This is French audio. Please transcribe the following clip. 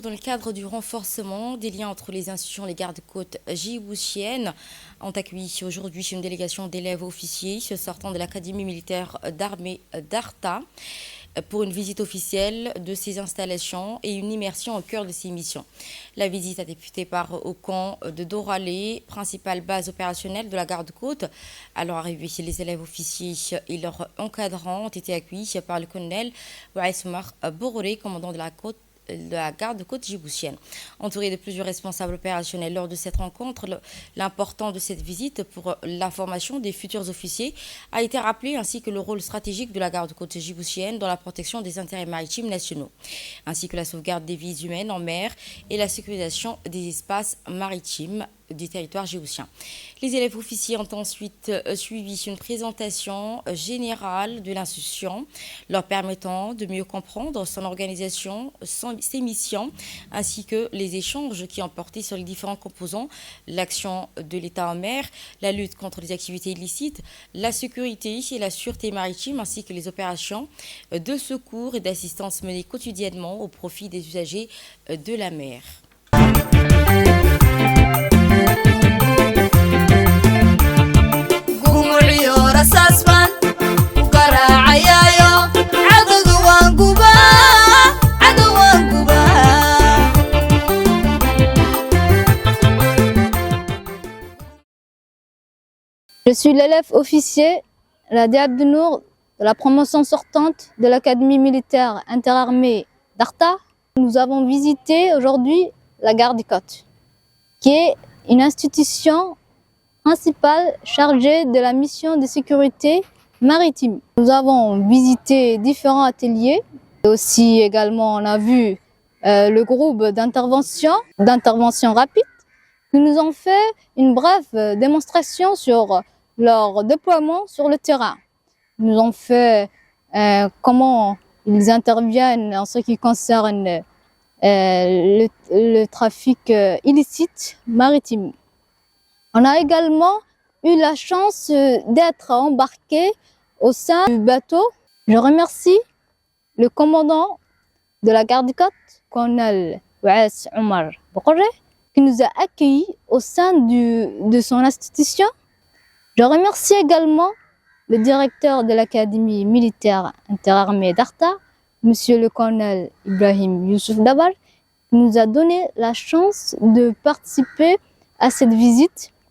dans le cadre du renforcement des liens entre les institutions, les gardes-côtes djiboutiennes ont accueilli aujourd'hui une délégation d'élèves officiers sortant de l'Académie militaire d'armée d'Arta pour une visite officielle de ces installations et une immersion au cœur de ces missions. La visite a débuté au camp de Doralé, principale base opérationnelle de la garde-côte. À leur arrivée, les élèves officiers et leurs encadrants ont été accueillis par le colonel Ouaismar Bororé, commandant de la garde-côte djiboutienne. Entouré de plusieurs responsables opérationnels lors de cette rencontre, l'important de cette visite pour la formation des futurs officiers a été rappelé, ainsi que le rôle stratégique de la garde-côte djiboutienne dans la protection des intérêts maritimes nationaux, ainsi que la sauvegarde des vies humaines en mer et la sécurisation des espaces maritimes du territoire djiboutien. Les élèves officiers ont ensuite suivi une présentation générale de l'institution, leur permettant de mieux comprendre son organisation, ses missions, ainsi que les échanges qui ont porté sur les différents composants, l'action de l'État en mer, la lutte contre les activités illicites, la sécurité et la sûreté maritime, ainsi que les opérations de secours et d'assistance menées quotidiennement au profit des usagers de la mer. Je suis l'élève officier Ladi Abdenour de la promotion sortante de l'Académie militaire interarmée d'Arta. Nous avons visité aujourd'hui la garde-côte, qui est une institution principale chargée de la mission de sécurité maritime. Nous avons visité différents ateliers. Aussi également, on a vu le groupe d'intervention rapide qui nous ont fait une brève démonstration sur leur déploiement sur le terrain. Ils nous ont fait comment ils interviennent en ce qui concerne le trafic illicite maritime. On a également eu la chance d'être embarqués au sein du bateau. Je remercie le commandant de la garde-côte, colonel Ouaismar Bororé, qui nous a accueillis au sein de son institution. Je remercie également le directeur de l'Académie militaire interarmée d'Arta, monsieur le colonel Ibrahim Youssouf Dabar, qui nous a donné la chance de participer à cette visite.